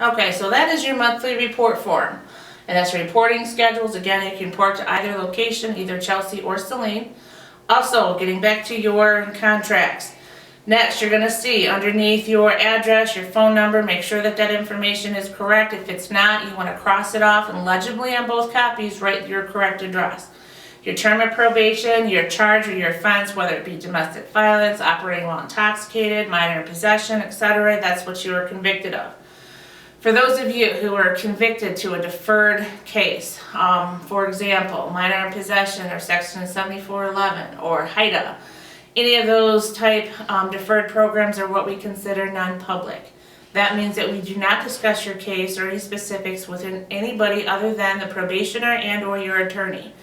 Okay, so that is your monthly report form. And that's reporting schedules. Again, you can report to either location, either Chelsea or Celine. Also, getting back to your contracts. Next, you're going to see underneath your address, your phone number, make sure that that information is correct. If it's not, you want to cross it off and legibly on both copies write your correct address. Your term of probation, your charge or your offense, whether it be domestic violence, operating while intoxicated, minor possession, etc., that's what you are convicted of. For those of you who are convicted to a deferred case, for example, minor possession or section 7411 or HIDA, any of those type deferred programs are what we consider non-public. That means that we do not discuss your case or any specifics with anybody other than the probationer and or your attorney.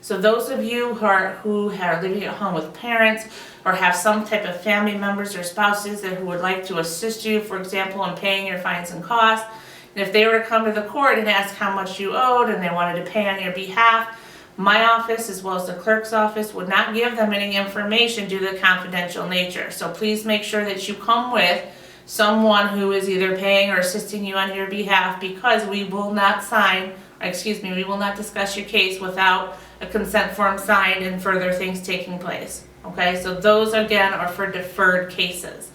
So those of you who are living at home with parents or have some type of family members or spouses who would like to assist you, for example, in paying your fines and costs, and if they were to come to the court and ask how much you owed and they wanted to pay on your behalf, my office as well as the clerk's office would not give them any information due to the confidential nature. So please make sure that you come with someone who is either paying or assisting you on your behalf, because we will not we will not discuss your case without a consent form signed and further things taking place. Okay, so those again are for deferred cases.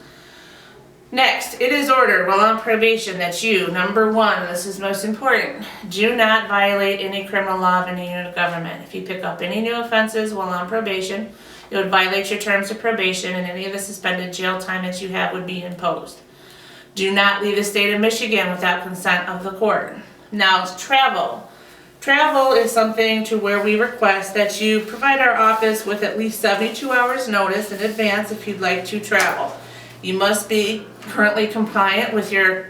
Next, it is ordered while on probation that you, number one, and this is most important, do not violate any criminal law of any unit of government. If you pick up any new offenses while on probation, it would violate your terms of probation, and any of the suspended jail time that you have would be imposed. Do not leave the state of Michigan without consent of the court. Now, travel. Travel is something to where we request that you provide our office with at least 72 hours notice in advance if you'd like to travel. You must be currently compliant with your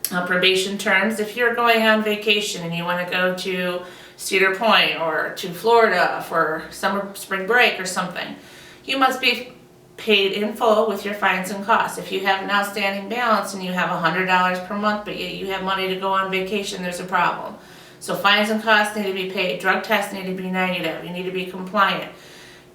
probation terms. If you're going on vacation and you want to go to Cedar Point or to Florida for spring break or something, you must be paid in full with your fines and costs. If you have an outstanding balance and you have $100 per month but yet you have money to go on vacation, there's a problem. So fines and costs need to be paid. Drug tests need to be negative. You need to be compliant.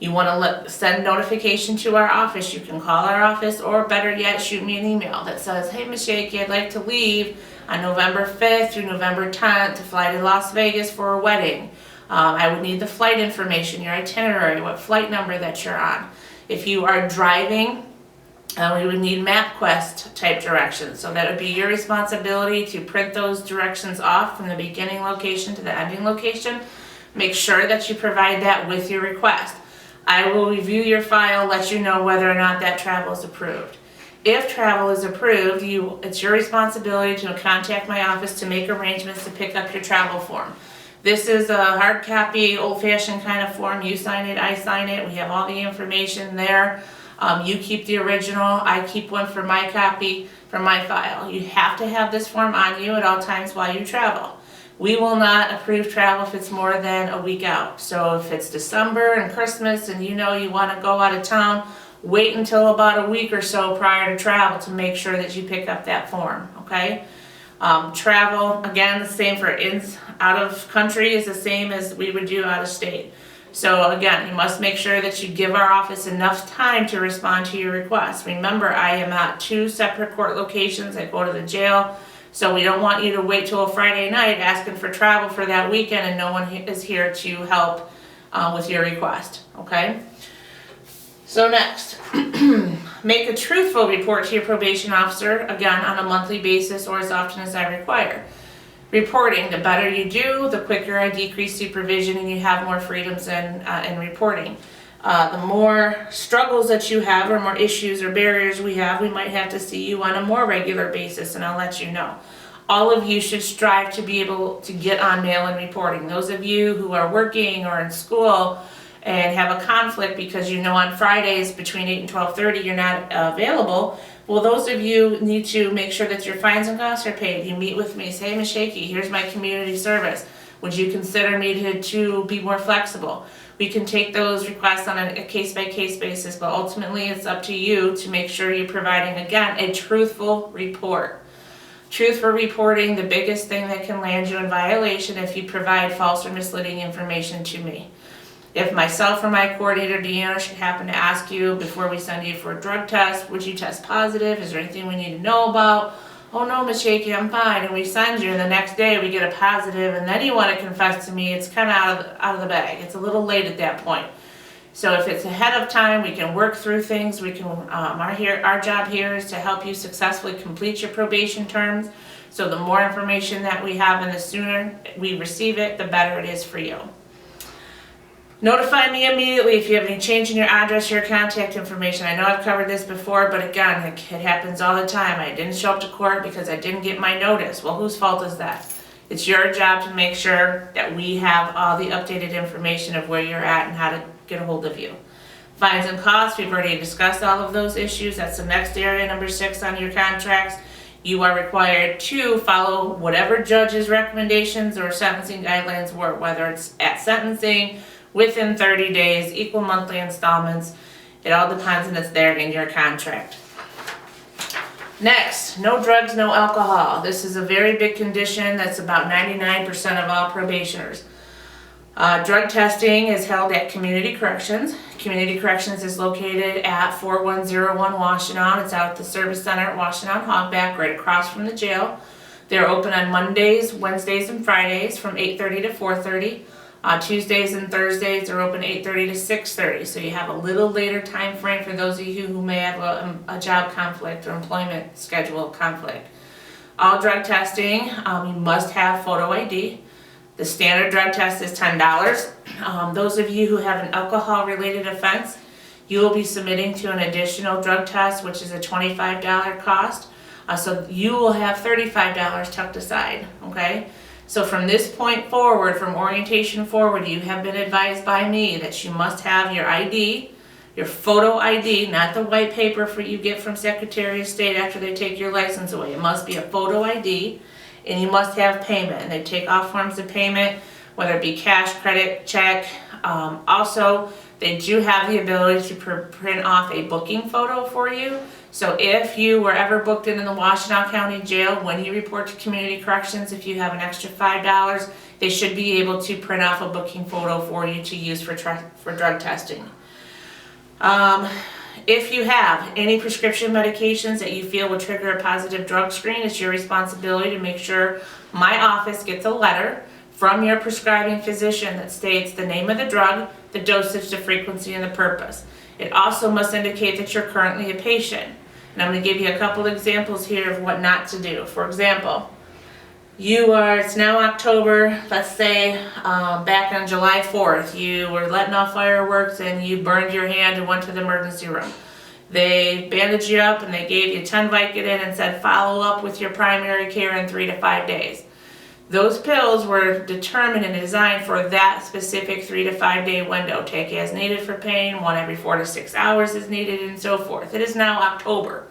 You want to send notification to our office. You can call our office, or better yet, shoot me an email that says, hey, Ms. Yeakey, I'd like to leave on November 5th through November 10th to fly to Las Vegas for a wedding. I would need the flight information, your itinerary, what flight number that you're on. If you are driving, we would need MapQuest type directions. So that would be your responsibility to print those directions off from the beginning location to the ending location. Make sure that you provide that with your request. I will review your file, let you know whether or not that travel is approved. If travel is approved, it's your responsibility to contact my office to make arrangements to pick up your travel form. This is a hard copy, old-fashioned kind of form. You sign it, I sign it. We have all the information there. You keep the original. I keep one for my copy, for my file. You have to have this form on you at all times while you travel. We will not approve travel if it's more than a week out. So if it's December and Christmas and you know you want to go out of town, wait until about a week or so prior to travel to make sure that you pick up that form, okay? Travel, again, the same for out of country is the same as we would do out of state. So again, you must make sure that you give our office enough time to respond to your request. Remember, I am at 2 separate court locations. I go to the jail. So we don't want you to wait till a Friday night asking for travel for that weekend and no one is here to help with your request, okay? So next, make a truthful report to your probation officer, again, on a monthly basis or as often as I require. Reporting, the better you do, the quicker I decrease supervision and you have more freedoms in reporting. The more struggles that you have or more issues or barriers we have, we might have to see you on a more regular basis, and I'll let you know. All of you should strive to be able to get on mail-in reporting. Those of you who are working or in school and have a conflict because you know on Fridays between 8 and 12:30 you're not available, well, those of you need to make sure that your fines and costs are paid. You meet with me, say, hey, Ms. Yeakey, here's my community service. Would you consider me to be more flexible? We can take those requests on a case-by-case basis, but ultimately it's up to you to make sure you're providing, again, a truthful report. Truth for reporting, the biggest thing that can land you in violation if you provide false or misleading information to me. If myself or my coordinator, Deanna, should happen to ask you before we send you for a drug test, would you test positive? Is there anything we need to know about? oh no, Ms. Yeakey, I'm fine, and we send you, and the next day we get a positive, and then you want to confess to me, it's kind of out of the bag. It's a little late at that point. So if it's ahead of time, we can work through things. We can. Our job here is to help you successfully complete your probation terms. So the more information that we have, and the sooner we receive it, the better it is for you. Notify me immediately if you have any change in your address or your contact information. I know I've covered this before, but again, it happens all the time. I didn't show up to court because I didn't get my notice. Well, whose fault is that? It's your job to make sure that we have all the updated information of where you're at and how to get a hold of you. Fines and costs, we've already discussed all of those issues. That's the next area, number 6 on your contracts. You are required to follow whatever judge's recommendations or sentencing guidelines were, whether it's at sentencing, within 30 days, equal monthly installments. It all depends, and it's there in your contract. Next, no drugs, no alcohol. This is a very big condition. That's about 99% of all probationers. Drug testing is held at Community Corrections. Community Corrections is located at 4101 Washtenaw. It's out at the Service Center at Washtenaw Hogback, right across from the jail. They're open on Mondays, Wednesdays, and Fridays from 8:30 to 4:30. Tuesdays and Thursdays are open 8:30 to 6:30. So you have a little later time frame for those of you who may have a job conflict or employment schedule conflict. All drug testing, you must have photo ID. The standard drug test is $10. Those of you who have an alcohol-related offense, you will be submitting to an additional drug test, which is a $25 cost. So you will have $35 tucked aside, okay? So from this point forward, from orientation forward, you have been advised by me that you must have your ID, your photo ID, not the white paper you get from Secretary of State after they take your license away. It must be a photo ID. And you must have payment, and they take all forms of payment, whether it be cash, credit, check. Also, they do have the ability to print off a booking photo for you. So if you were ever booked in the Washtenaw County Jail, when you report to Community Corrections, if you have an extra $5, they should be able to print off a booking photo for you to use for drug testing. If you have any prescription medications that you feel will trigger a positive drug screen, it's your responsibility to make sure my office gets a letter from your prescribing physician that states the name of the drug, the dosage, the frequency, and the purpose. It also must indicate that you're currently a patient. And I'm going to give you a couple examples here of what not to do. For example, it's now October, let's say back on July 4th, you were letting off fireworks and you burned your hand and went to the emergency room. They bandaged you up and they gave you 10 Vicodin and said follow up with your primary care in 3 to 5 days. Those pills were determined and designed for that specific 3 to 5 day window. Take as needed for pain, 1 every 4 to 6 hours is needed, and so forth. It is now October.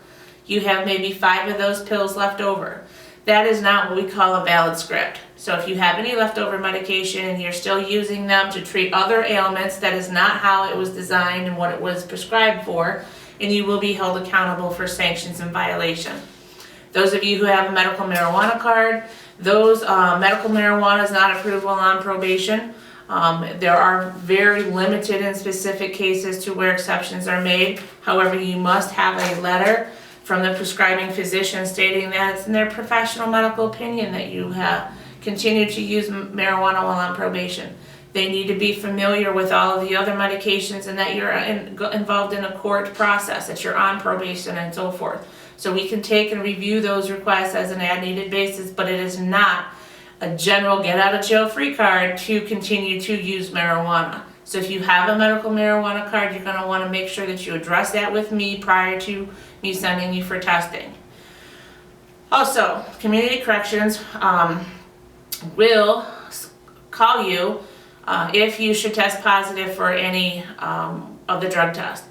You have maybe 5 of those pills left over. That is not what we call a valid script. So if you have any leftover medication and you're still using them to treat other ailments, that is not how it was designed and what it was prescribed for, and you will be held accountable for sanctions and violation. Those of you who have a medical marijuana card, medical marijuana is not approvable on probation. There are very limited and specific cases to where exceptions are made. However, you must have a letter from the prescribing physician stating that it's in their professional medical opinion that you have continued to use marijuana while on probation. They need to be familiar with all of the other medications and that you're involved in a court process, that you're on probation and so forth. So we can take and review those requests as an as-needed basis, but it is not a general get-out-of-jail-free card to continue to use marijuana. So if you have a medical marijuana card, you're going to want to make sure that you address that with me prior to me sending you for testing. Also, Community Corrections will call you if you should test positive for any of the drug tests.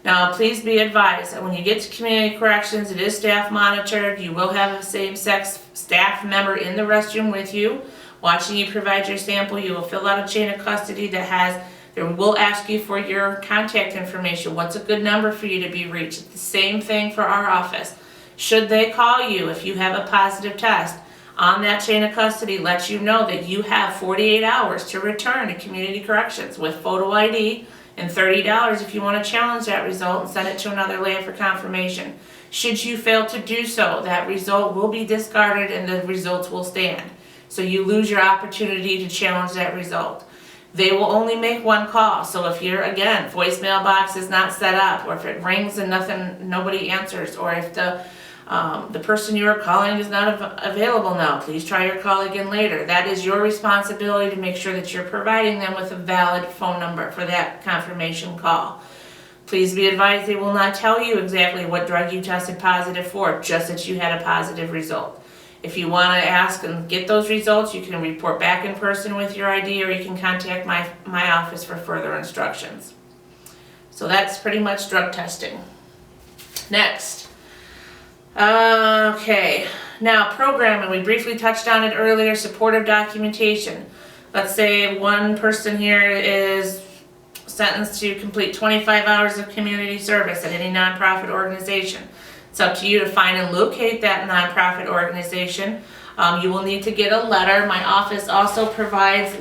Now, please be advised that when you get to Community Corrections, it is staff monitored. You will have a same-sex staff member in the restroom with you, watching you provide your sample. You will fill out a chain of custody they will ask you for your contact information. What's a good number for you to be reached? It's the same thing for our office. Should they call you if you have a positive test, on that chain of custody lets you know that you have 48 hours to return to Community Corrections with photo ID and $30 if you want to challenge that result and send it to another lab for confirmation. Should you fail to do so, that result will be discarded and the results will stand. So you lose your opportunity to challenge that result. They will only make one call. So if your, again, voicemail box is not set up, or if it rings and nobody answers, or if the person you are calling is not available now, please try your call again later. That is your responsibility to make sure that you're providing them with a valid phone number for that confirmation call. Please be advised they will not tell you exactly what drug you tested positive for, just that you had a positive result. If you want to ask and get those results, you can report back in person with your ID, or you can contact my office for further instructions. So that's pretty much drug testing. Next. Okay, now programming, we briefly touched on it earlier, supportive documentation. Let's say one person here is sentenced to complete 25 hours of community service at any nonprofit organization. It's up to you to find and locate that nonprofit organization. You will need to get a letter. My office also provides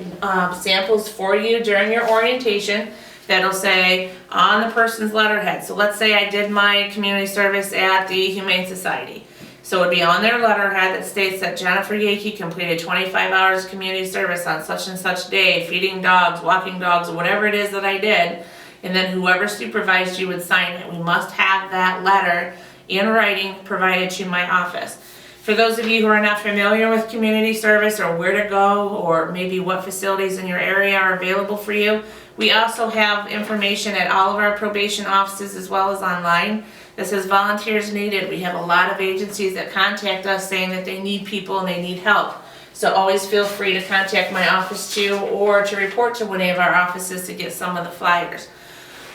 samples for you during your orientation that'll say on the person's letterhead. So let's say I did my community service at the Humane Society. So it would be on their letterhead that states that Jennifer Yeakey completed 25 hours of community service on such and such day, feeding dogs, walking dogs, whatever it is that I did. And then whoever supervised you would sign it. We must have that letter in writing provided to my office. For those of you who are not familiar with community service, or where to go, or maybe what facilities in your area are available for you, we also have information at all of our probation offices as well as online that says volunteers needed. We have a lot of agencies that contact us saying that they need people and they need help. So always feel free to contact my office too, or to report to one of our offices to get some of the flyers.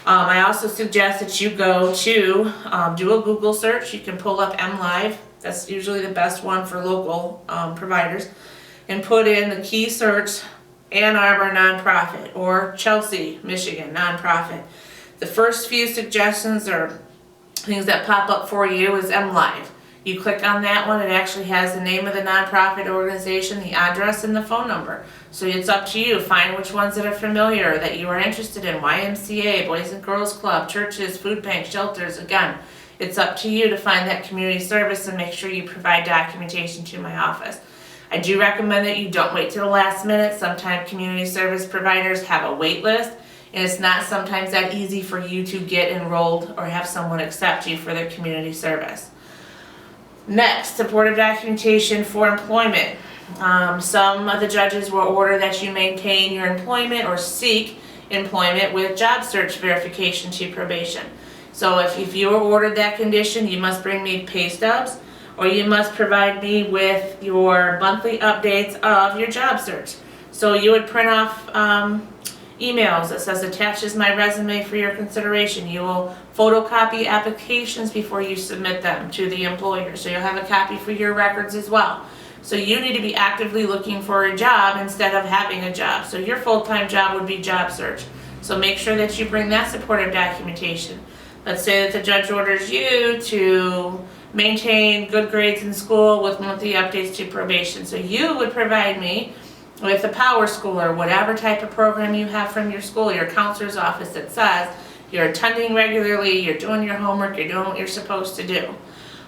I also suggest that you go to do a Google search. You can pull up MLive. That's usually the best one for local providers. And put in the key search Ann Arbor nonprofit or Chelsea, Michigan nonprofit. The first few suggestions or things that pop up for you is MLive. You click on that one, it actually has the name of the nonprofit organization, the address, and the phone number. So it's up to you. Find which ones that are familiar, that you are interested in. YMCA, Boys and Girls Club, churches, food banks, shelters. Again, it's up to you to find that community service and make sure you provide documentation to my office. I do recommend that you don't wait till the last minute. Sometimes community service providers have a wait list, and it's not sometimes that easy for you to get enrolled or have someone accept you for their community service. Next, supportive documentation for employment. Some of the judges will order that you maintain your employment or seek employment with job search verification to probation. So if you are ordered that condition, you must bring me pay stubs, or you must provide me with your monthly updates of your job search. So you would print off emails that says attaches my resume for your consideration. You will photocopy applications before you submit them to the employer, so you'll have a copy for your records as well. So you need to be actively looking for a job instead of having a job. So your full-time job would be job search. So make sure that you bring that supportive documentation. Let's say that the judge orders you to maintain good grades in school with monthly updates to probation. So you would provide me with a power school or whatever type of program you have from your school, your counselor's office, that says you're attending regularly, you're doing your homework, you're doing what you're supposed to do.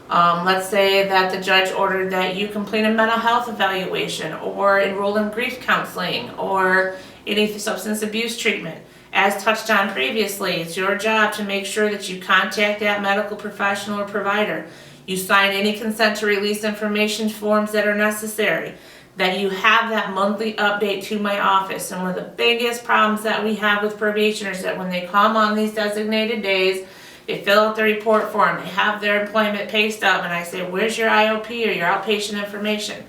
Let's say that the judge ordered that you complete a mental health evaluation or enroll in grief counseling or any substance abuse treatment. As touched on previously, it's your job to make sure that you contact that medical professional or provider. You sign any consent to release information forms that are necessary, that you have that monthly update to my office. And one of the biggest problems that we have with probationers is that when they come on these designated days, they fill out the report form, they have their employment pay stub, and I say, where's your IOP or your outpatient information?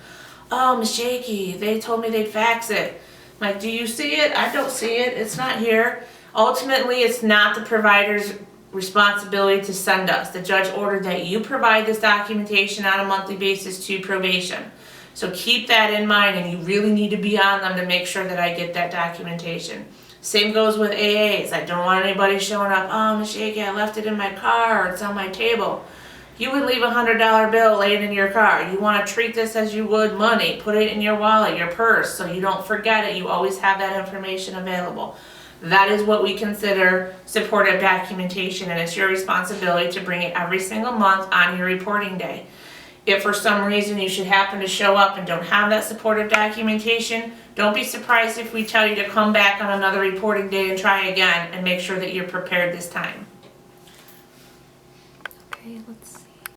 Oh, Ms. Yeakey, they told me they'd fax it. I'm like, do you see it? I don't see it. It's not here. Ultimately, it's not the provider's responsibility to send us. The judge ordered that you provide this documentation on a monthly basis to probation. So keep that in mind, and you really need to be on them to make sure that I get that documentation. Same goes with AAs. I don't want anybody showing up, oh, Ms. Yeakey, I left it in my car, or it's on my table. You would leave a $100 bill laying in your car. You want to treat this as you would money. Put it in your wallet, your purse, so you don't forget it. You always have that information available. that is what we consider supportive documentation, and it's your responsibility to bring it every single month on your reporting day. If for some reason you should happen to show up and don't have that supportive documentation, don't be surprised if we tell you to come back on another reporting day and try again and make sure that you're prepared this time. Okay, let's